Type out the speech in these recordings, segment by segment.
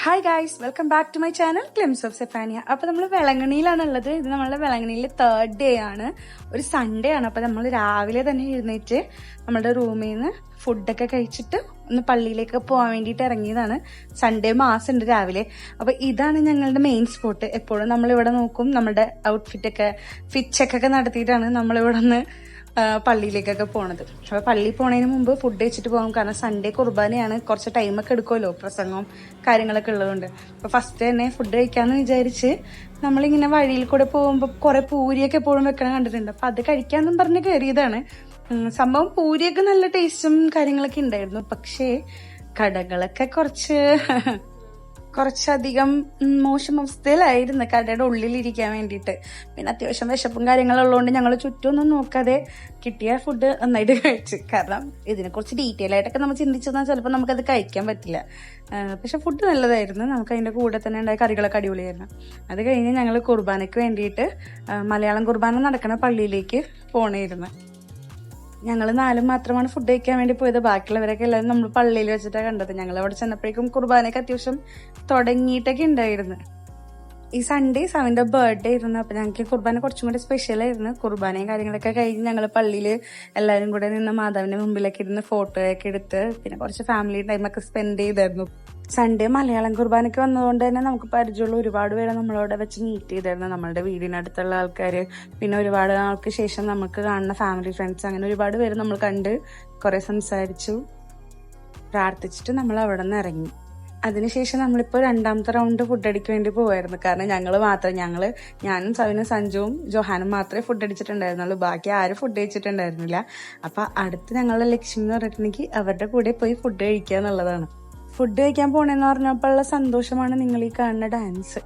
Hi guys, welcome back to my channel glimpse of Sefania. അപ്പൊ നമ്മൾ വെളങ്ങണിയിലാണുള്ളത്. ഇത് നമ്മളുടെ വെളങ്ങണിയിലെ 3rd ഡേ ആണ്, ഒരു സൺഡേ ആണ്. അപ്പൊ നമ്മൾ രാവിലെ തന്നെ എഴുന്നേറ്റ് നമ്മളുടെ റൂമിൽ നിന്ന് ഫുഡൊക്കെ കഴിച്ചിട്ട് ഒന്ന് പള്ളിയിലേക്ക് പോകാൻ വേണ്ടിയിട്ട് ഇറങ്ങിയതാണ്. സൺഡേ മാസം ഉണ്ട് രാവിലെ. അപ്പൊ ഇതാണ് ഞങ്ങളുടെ മെയിൻ സ്പോട്ട്. എപ്പോഴും നമ്മളിവിടെ നോക്കും, നമ്മുടെ ഔട്ട്ഫിറ്റൊക്കെ ഫിറ്റ് ചെക്കൊക്കെ നടത്തിയിട്ടാണ് നമ്മളിവിടെ നിന്ന് പള്ളിയിലേക്കൊക്കെ പോണത്. അപ്പൊ പള്ളിയിൽ പോണതിന് മുമ്പ് ഫുഡ് കഴിച്ചിട്ട് പോകും. കാരണം സൺഡേ കുർബാനയാണ്, കുറച്ച് ടൈമൊക്കെ എടുക്കുമല്ലോ, പ്രസംഗവും കാര്യങ്ങളൊക്കെ ഉള്ളതുകൊണ്ട്. അപ്പൊ ഫസ്റ്റ് തന്നെ ഫുഡ് കഴിക്കാന്ന് വിചാരിച്ച് നമ്മളിങ്ങനെ വഴിയിൽ കൂടെ പോകുമ്പോൾ കുറെ പൂരിയൊക്കെ എപ്പോഴും വെക്കണം കണ്ടിട്ടുണ്ട്. അപ്പൊ അത് കഴിക്കാന്നും പറഞ്ഞ് കയറിയതാണ്. സംഭവം പൂരിയൊക്കെ നല്ല ടേസ്റ്റും കാര്യങ്ങളൊക്കെ ഉണ്ടായിരുന്നു. പക്ഷേ കടകളൊക്കെ കുറച്ചധികം മോശം അവസ്ഥയിലായിരുന്നു കടയുടെ ഉള്ളിലിരിക്കാൻ വേണ്ടിയിട്ട്. പിന്നെ അത്യാവശ്യം വിശപ്പും കാര്യങ്ങളുള്ളതുകൊണ്ട് ഞങ്ങൾ ചുറ്റുമൊന്നും നോക്കാതെ കിട്ടിയ ഫുഡ് നന്നായിട്ട് കഴിച്ചു. കാരണം ഇതിനെക്കുറിച്ച് ഡീറ്റെയിൽ ആയിട്ടൊക്കെ നമ്മൾ ചിന്തിച്ചെന്നാൽ ചിലപ്പോൾ നമുക്കത് കഴിക്കാൻ പറ്റില്ല. പക്ഷെ ഫുഡ് നല്ലതായിരുന്നു. നമുക്ക് അതിൻ്റെ കൂടെ തന്നെ ഉണ്ടായ കറികളൊക്കെ അടിപൊളിയായിരുന്നു. അത് കഴിഞ്ഞ് ഞങ്ങൾ കുർബാനയ്ക്ക് വേണ്ടിയിട്ട് മലയാളം കുർബാന നടക്കുന്ന പള്ളിയിലേക്ക് പോണേയിരുന്നു. ഞങ്ങൾ 4 മാത്രമാണ് ഫുഡ് കഴിക്കാൻ വേണ്ടി പോയത്. ബാക്കിയുള്ളവരൊക്കെ എല്ലാവരും നമ്മൾ പള്ളിയിൽ വെച്ചിട്ടാണ് കണ്ടത്. ഞങ്ങൾ അവിടെ ചെന്നപ്പോഴേക്കും കുർബാനയൊക്കെ അത്യാവശ്യം തുടങ്ങിയിട്ടൊക്കെ ഉണ്ടായിരുന്നു. ഈ സൺഡേ അവന്റെ ബർത്ത്ഡേ ആയിരുന്നു. അപ്പൊ ഞങ്ങൾക്ക് കുർബാന കുറച്ചും കൂടി സ്പെഷ്യൽ ആയിരുന്നു. കുർബാനയും കാര്യങ്ങളൊക്കെ കഴിഞ്ഞ് ഞങ്ങൾ പള്ളിയിൽ എല്ലാവരും കൂടെ നിന്ന് മാതാവിന്റെ മുമ്പിലൊക്കെ ഇരുന്ന് ഫോട്ടോയൊക്കെ എടുത്ത് പിന്നെ കുറച്ച് ഫാമിലി ടൈമൊക്കെ സ്പെൻഡ് ചെയ്തായിരുന്നു. സൺഡേ മലയാളം കുർബാനയ്ക്ക് വന്നതുകൊണ്ട് തന്നെ നമുക്ക് പരിചയമുള്ള ഒരുപാട് പേരെ നമ്മളവിടെ വെച്ച് മീറ്റ് ചെയ്തായിരുന്നു. നമ്മളുടെ വീടിനടുത്തുള്ള ആൾക്കാർ, പിന്നെ ഒരുപാട് നാൾക്ക് ശേഷം നമുക്ക് കാണുന്ന ഫാമിലി ഫ്രണ്ട്സ്, അങ്ങനെ ഒരുപാട് പേര് നമ്മൾ കണ്ട് കുറെ സംസാരിച്ചു, പ്രാർത്ഥിച്ചിട്ട് നമ്മൾ അവിടെ നിന്ന് ഇറങ്ങി. അതിനുശേഷം നമ്മളിപ്പോൾ 2ാമത്തെ റൗണ്ട് ഫുഡ് അടിക്കാൻ വേണ്ടി പോവായിരുന്നു. കാരണം ഞാനും സവിനും സഞ്ജുവും ജോഹാനും മാത്രമേ ഫുഡ് അടിച്ചിട്ടുണ്ടായിരുന്നുള്ളൂ. ബാക്കി ആരും ഫുഡ് കഴിച്ചിട്ടുണ്ടായിരുന്നില്ല. അപ്പൊ അടുത്ത് ഞങ്ങളുടെ ലക്ഷ്യം എന്ന് പറഞ്ഞിട്ടുണ്ടെങ്കിൽ അവരുടെ കൂടെ പോയി ഫുഡ് കഴിക്കുക എന്നുള്ളതാണ്. ഫുഡ് കഴിക്കാൻ പോണെന്ന് പറഞ്ഞപ്പോഴുള്ള സന്തോഷമാണ് നിങ്ങൾ ഈ കാണുന്ന ഡാൻസ്.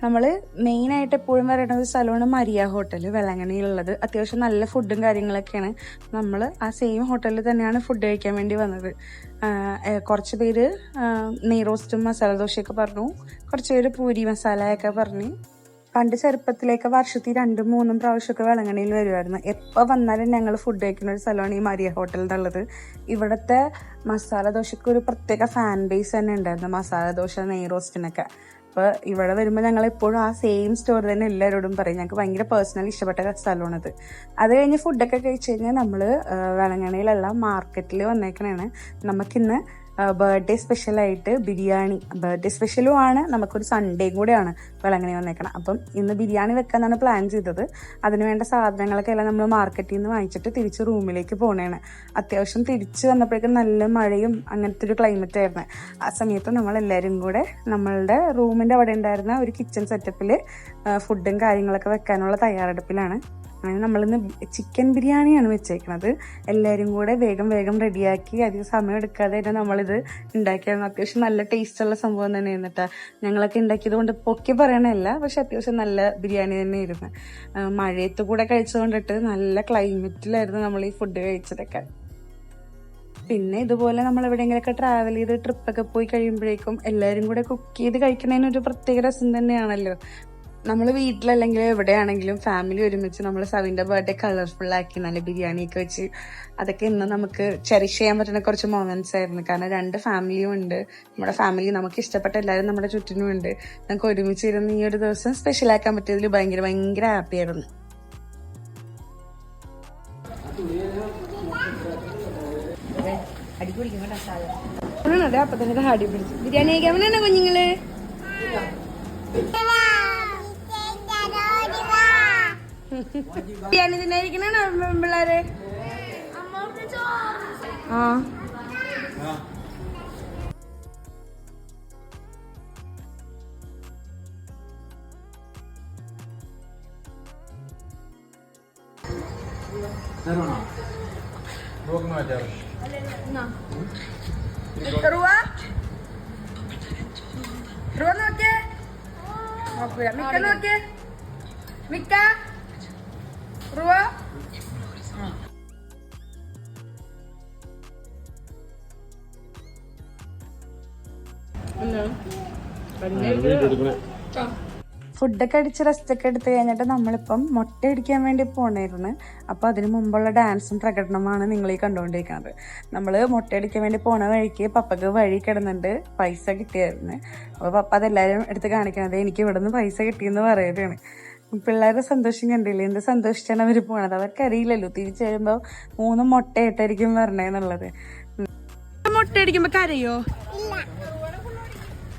നമ്മൾ മെയിനായിട്ട് എപ്പോഴും പറയുന്ന ഒരു സ്ഥലമാണ് മരിയ ഹോട്ടൽ, വെള്ളങ്ങണിയിലുള്ളത്. അത്യാവശ്യം നല്ല ഫുഡും കാര്യങ്ങളൊക്കെയാണ്. നമ്മൾ ആ സെയിം ഹോട്ടലിൽ തന്നെയാണ് ഫുഡ് കഴിക്കാൻ വേണ്ടി വന്നത്. കുറച്ച് പേര് നെയ് റോസ്റ്റും മസാല ദോശയൊക്കെ പറഞ്ഞു, കുറച്ച് പേര് പൂരി മസാലയൊക്കെ പറഞ്ഞു. പണ്ട് ചെറുപ്പത്തിലേക്ക് വർഷത്തിൽ 2-3 പ്രാവശ്യമൊക്കെ വെളങ്ങണിയിൽ വരുമായിരുന്നു. എപ്പോൾ വന്നാലും ഞങ്ങൾ ഫുഡ് കഴിക്കുന്ന ഒരു സ്ഥലമാണ് ഈ മരിയ ഹോട്ടൽ എന്നുള്ളത്. ഇവിടുത്തെ മസാല ദോശയ്ക്ക് ഒരു പ്രത്യേക ഫാൻ ബേസ് തന്നെ ഉണ്ടായിരുന്നു, മസാല ദോശ നെയ് റോസ്റ്റിനൊക്കെ. അപ്പോൾ ഇവിടെ വരുമ്പോൾ ഞങ്ങൾ എപ്പോഴും ആ സെയിം സ്റ്റോറി തന്നെ എല്ലാവരോടും പറയും. ഞങ്ങൾക്ക് ഭയങ്കര പേഴ്സണലി ഇഷ്ടപ്പെട്ട സ്ഥലമാണത്. അത് കഴിഞ്ഞ് ഫുഡൊക്കെ കഴിച്ച് കഴിഞ്ഞാൽ നമ്മൾ വെളങ്ങണിയിലുള്ള മാർക്കറ്റിൽ വന്നേക്കണേണ്. നമുക്കിന്ന് ബർത്ത്ഡേ സ്പെഷ്യലായിട്ട് ബിരിയാണി, ബർത്ത്ഡേ സ്പെഷ്യലും ആണ്, നമുക്കൊരു സൺഡേയും കൂടെയാണ് വെളങ്ങണി വന്നേക്കണം. അപ്പം ഇന്ന് ബിരിയാണി വെക്കാനാണ് പ്ലാൻ ചെയ്തത്. അതിനുവേണ്ട സാധനങ്ങളൊക്കെ എല്ലാം നമ്മൾ മാർക്കറ്റിൽ നിന്ന് വാങ്ങിച്ചിട്ട് തിരിച്ച് റൂമിലേക്ക് പോണേണ്. അത്യാവശ്യം തിരിച്ച് വന്നപ്പോഴേക്കും നല്ല മഴയും അങ്ങനത്തെ ഒരു ക്ലൈമറ്റ് ആയിരുന്നു. ആ സമയത്ത് നമ്മളെല്ലാവരും കൂടെ നമ്മളുടെ റൂമിൻ്റെ അവിടെ ഉണ്ടായിരുന്ന ഒരു കിച്ചൺ സെറ്റപ്പിൽ ഫുഡും കാര്യങ്ങളൊക്കെ വെക്കാനുള്ള തയ്യാറെടുപ്പിലാണ്. അങ്ങനെ നമ്മളിന്ന് ചിക്കൻ ബിരിയാണിയാണ് വെച്ചേക്കുന്നത്. എല്ലാവരും കൂടെ വേഗം റെഡിയാക്കി അധികം സമയം എടുക്കാതെ തന്നെ നമ്മളിത് ഉണ്ടാക്കിയായിരുന്നു. അത്യാവശ്യം നല്ല ടേസ്റ്റുള്ള സംഭവം തന്നെയായിരുന്നു കേട്ടോ. ഞങ്ങളൊക്കെ ഉണ്ടാക്കിയത് കൊണ്ട് പൊക്കി പറയണല്ല, പക്ഷെ അത്യാവശ്യം നല്ല ബിരിയാണി തന്നെയായിരുന്നു. മഴയത്ത് കൂടെ കഴിച്ചുകൊണ്ടിട്ട് നല്ല ക്ലൈമറ്റിലായിരുന്നു നമ്മൾ ഈ ഫുഡ് കഴിച്ചതൊക്കെ. പിന്നെ ഇതുപോലെ നമ്മൾ എവിടെയെങ്കിലുമൊക്കെ ട്രാവൽ ചെയ്ത് ട്രിപ്പൊക്കെ പോയി കഴിയുമ്പോഴേക്കും എല്ലാവരും കൂടെ കുക്ക് ചെയ്ത് കഴിക്കണതിനൊരു പ്രത്യേക രസം തന്നെയാണല്ലോ. നമ്മൾ വീട്ടിലല്ലെങ്കിൽ എവിടെയാണെങ്കിലും ഫാമിലി ഒരുമിച്ച് നമ്മൾ സവിന്റെ ബർത്ത്ഡേ കളർഫുൾ ആക്കി നല്ല ബിരിയാണിയൊക്കെ വെച്ച് അതൊക്കെ ഇന്ന് നമുക്ക് ചെറിഷ് ചെയ്യാൻ പറ്റുന്ന കുറച്ച് മൊമെന്റ്സ് ആയിരുന്നു. കാരണം 2 ഫാമിലിയും ഉണ്ട്, നമ്മുടെ ഫാമിലി, നമുക്ക് ഇഷ്ടപ്പെട്ട എല്ലാവരും നമ്മുടെ ചുറ്റിനും ഉണ്ട്. നമുക്ക് ഒരുമിച്ച് ഇരുന്ന് ഈ ഒരു ദിവസം സ്പെഷ്യൽ ആക്കാൻ പറ്റിയതിൽ ഭയങ്കര ഹാപ്പി ആയിരുന്നു. അപ്പൊ തന്നെ ഹാഡി പിടിച്ചു ബിരിയാണി കഴിക്കാൻ കുഞ്ഞുങ്ങള്. ബിരിയാണി തിന്നായിരിക്കണ പിള്ളേര്. ആ നോക്കിയേ മിക്ക റുവ ഫുഡൊക്കെ അടിച്ച് റെസ്റ്റൊക്കെ എടുത്ത് കഴിഞ്ഞിട്ട് നമ്മളിപ്പം മുട്ട അടിക്കാൻ വേണ്ടി പോണായിരുന്നു. അപ്പോൾ അതിന് മുമ്പുള്ള ഡാൻസും പ്രകടനമാണ് നിങ്ങൾ ഈ കണ്ടുകൊണ്ടിരിക്കുന്നത്. നമ്മൾ മുട്ട അടിക്കാൻ വേണ്ടി പോണ വഴിക്ക് പപ്പക്ക് വഴി കിടന്നുണ്ട് പൈസ കിട്ടിയായിരുന്നു. അപ്പോൾ പപ്പ അതെല്ലാവരും എടുത്ത് കാണിക്കണത് എനിക്ക് ഇവിടെ നിന്ന് പൈസ കിട്ടിയെന്ന് പറയുകയാണ്. പിള്ളേരുടെ സന്തോഷം കണ്ടില്ലേ, എന്ത് സന്തോഷിച്ചാണ് അവർ പോണത്. അവർക്കറിയില്ലല്ലോ തിരിച്ചു വരുമ്പോൾ 3 മുട്ടയായിട്ടായിരിക്കും പറഞ്ഞേന്നുള്ളത്. മുട്ട അടിക്കുമ്പോ കരയോ?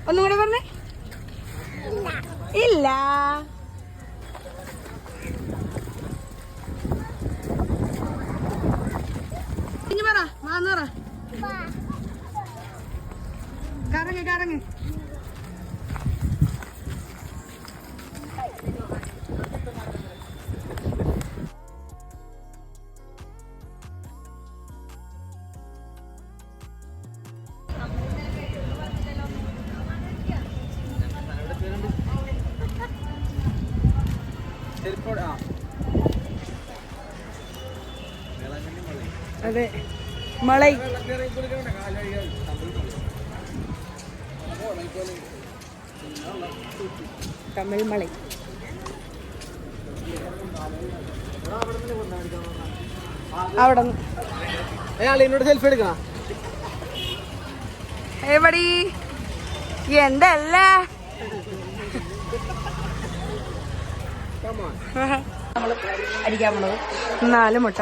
ഒന്നുകൂടെ പറഞ്ഞേ. ഇല്ല. ഇനി പറ മാന്നറ കറങ്ങ് കറങ്ങ്. അതെ മളൈ തമിഴ് മളൈ. അവിടെ എന്നോട് സെൽഫി എടുക്കണം. എവിടെ എന്തല്ല അടിക്കാൻ പോണത് 4 മുട്ട.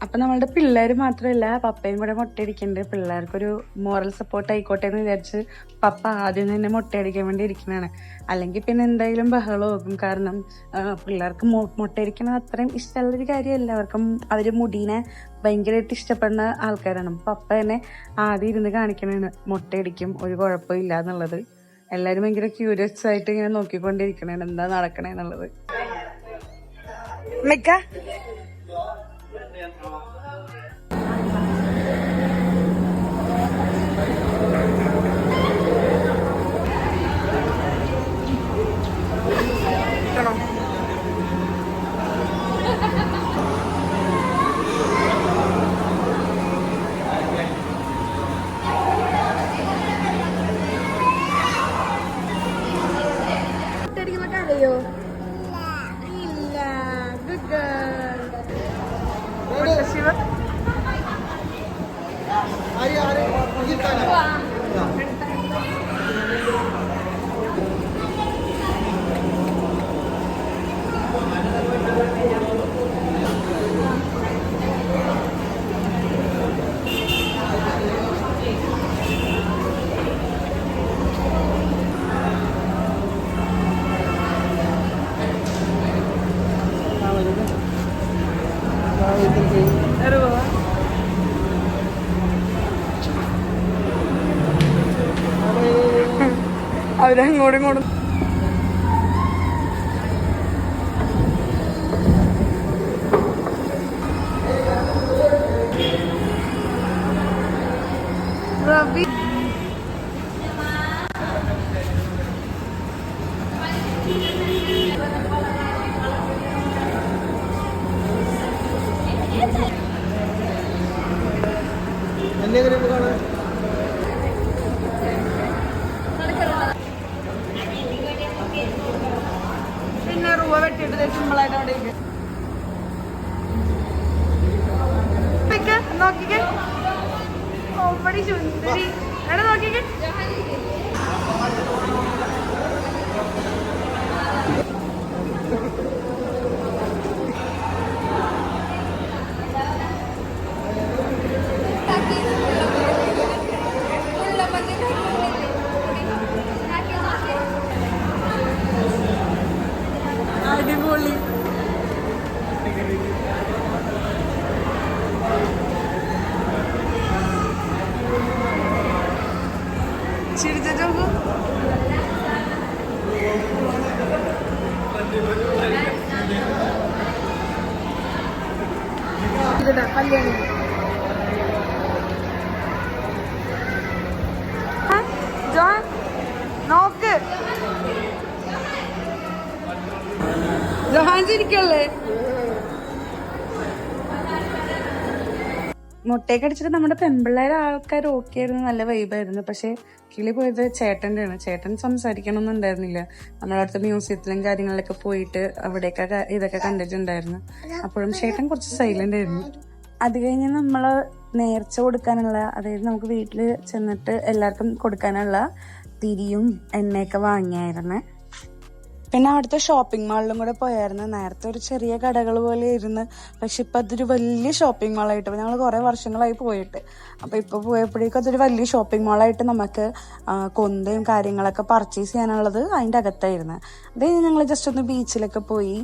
അപ്പൊ നമ്മളുടെ പിള്ളേര് മാത്രമല്ല പപ്പയും കൂടെ മുട്ടയടിക്കുന്നുണ്ട്. പിള്ളേർക്കൊരു മോറൽ സപ്പോർട്ട് ആയിക്കോട്ടെ എന്ന് വിചാരിച്ച് പപ്പ ആദ്യം തന്നെ മുട്ടയടിക്കാൻ വേണ്ടി ഇരിക്കുന്നതാണ്. അല്ലെങ്കിൽ പിന്നെ എന്തായാലും ബഹളമാകും. കാരണം പിള്ളേർക്ക് മുട്ടയടിക്കണത് അത്രയും ഇഷ്ടമുള്ളൊരു കാര്യമല്ല. അവർക്കും അവര് മുടീനെ ഭയങ്കരമായിട്ട് ഇഷ്ടപ്പെടുന്ന ആൾക്കാരാണ്. പപ്പ തന്നെ ആദ്യം ഇരുന്ന് കാണിക്കണേണ് മുട്ടയടിക്കും, ഒരു കുഴപ്പമില്ല എന്നുള്ളത്. എല്ലാരും ഭയങ്കര ക്യൂരിയസ് ആയിട്ട് ഇങ്ങനെ നോക്കിക്കൊണ്ടിരിക്കണേണ് എന്താ നടക്കണേന്നുള്ളത്. മിക്ക അവരങ്ങോട്ടും ഇങ്ങോട്ടും റബി പിന്നെ റൂപ വെട്ടിയിട്ട് സിമ്പിളായിട്ട് അവിടെ നോക്കിക്കേ. ഓപ്പടി സുന്ദരി എവിടെ നോക്കിക്കേ. അടിപൊളി. ചിരിച്ചു കല്യാണി ജോൺ നോക്ക്. ജോഹാൻ ചിരിക്കല്ലേ. മുട്ടയൊക്കെ അടിച്ചിട്ട് നമ്മുടെ പെമ്പിള്ളേരെ ആൾക്കാർ ഓക്കെ ആയിരുന്നു, നല്ല വൈബായിരുന്നു. പക്ഷെ കിളി പോയത് ചേട്ടൻ്റെ ആണ്. ചേട്ടൻ സംസാരിക്കണമൊന്നും ഉണ്ടായിരുന്നില്ല. നമ്മളടുത്ത മ്യൂസിയത്തിലും കാര്യങ്ങളിലൊക്കെ പോയിട്ട് അവിടെയൊക്കെ ഇതൊക്കെ കണ്ടിട്ടുണ്ടായിരുന്നു. അപ്പോഴും ചേട്ടൻ കുറച്ച് സൈലന്റ് ആയിരുന്നു. അത് കഴിഞ്ഞ് നമ്മള് നേർച്ച കൊടുക്കാനുള്ള, അതായത് നമുക്ക് വീട്ടിൽ ചെന്നിട്ട് എല്ലാവർക്കും കൊടുക്കാനുള്ള തിരിയും എണ്ണയൊക്കെ വാങ്ങിയായിരുന്നു. പിന്നെ അവിടുത്തെ ഷോപ്പിംഗ് മാളിലും കൂടെ പോയായിരുന്നു. നേരത്തെ ഒരു ചെറിയ കടകൾ പോലെ ഇരുന്ന്, പക്ഷെ ഇപ്പൊ അതൊരു വലിയ ഷോപ്പിംഗ് മാളായിട്ട്, ഞങ്ങൾ കുറെ വർഷങ്ങളായി പോയിട്ട്, അപ്പൊ ഇപ്പൊ പോയപ്പോഴേക്കും അതൊരു വലിയ ഷോപ്പിംഗ് മാളായിട്ട് നമുക്ക് കൊന്തയും കാര്യങ്ങളൊക്കെ പർച്ചേസ് ചെയ്യാനുള്ളത് അതിന്റെ അകത്തായിരുന്നു. അത് കഴിഞ്ഞ് ഞങ്ങൾ ജസ്റ്റ് ഒന്ന് ബീച്ചിലൊക്കെ പോയി.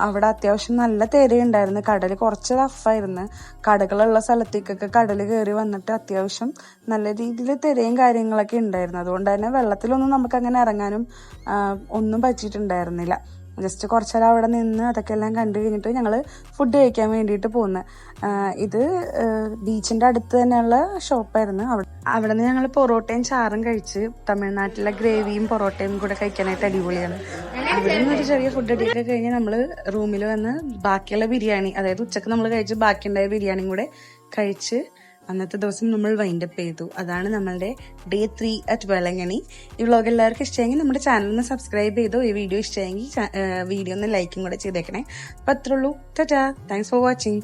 അവിടെ അത്യാവശ്യം നല്ല തിരയുണ്ടായിരുന്നു. കടൽ കുറച്ച് റഫായിരുന്നു. കടകളുള്ള സ്ഥലത്തേക്കൊക്കെ കടൽ കയറി വന്നിട്ട് അത്യാവശ്യം നല്ല രീതിയിൽ തിരയും കാര്യങ്ങളൊക്കെ ഉണ്ടായിരുന്നു. അതുകൊണ്ട് തന്നെ വെള്ളത്തിലൊന്നും നമുക്ക് അങ്ങനെ ഇറങ്ങാനും ഒന്നും പറ്റിയിട്ടുണ്ടായിരുന്നില്ല. ജസ്റ്റ് കുറച്ചേരം അവിടെ നിന്ന് അതൊക്കെ എല്ലാം കണ്ടു കഴിഞ്ഞിട്ട് ഞങ്ങൾ ഫുഡ് കഴിക്കാൻ വേണ്ടിയിട്ട് പോകുന്നത്. ഇത് ബീച്ചിന്റെ അടുത്ത് തന്നെയുള്ള ഷോപ്പായിരുന്നു. അവിടെ നിന്ന് ഞങ്ങൾ പൊറോട്ടയും ചാറും കഴിച്ച്, തമിഴ്നാട്ടിലെ ഗ്രേവിയും പൊറോട്ടയും കൂടെ കഴിക്കാനായിട്ട് അടിപൊളിയാണ്. അവിടെ നിന്ന് ഒരു ചെറിയ ഫുഡ് അടിയൊക്കെ കഴിഞ്ഞ് നമ്മൾ റൂമിൽ വന്ന് ബാക്കിയുള്ള ബിരിയാണി, അതായത് ഉച്ചക്ക് നമ്മൾ കഴിച്ച് ബാക്കിയുണ്ടായ ബിരിയാണിയും കൂടെ കഴിച്ച് അന്നത്തെ ദിവസം നമ്മൾ വൈൻഡപ്പ് ചെയ്തു. അതാണ് നമ്മളുടെ ഡേ 3 അറ്റ് വേളാങ്കണ്ണി. ഈ വ്ളോഗ് എല്ലാവർക്കും ഇഷ്ടമെങ്കിൽ നമ്മുടെ ചാനലിന് സബ്സ്ക്രൈബ് ചെയ്തോ. ഈ വീഡിയോ ഇഷ്ടമെങ്കിൽ വീഡിയോ ഒന്ന് ലൈക്കും കൂടെ ചെയ്തേക്കണേ. അപ്പൊ അത്രേ ഉള്ളൂ. Tata, thanks for watching.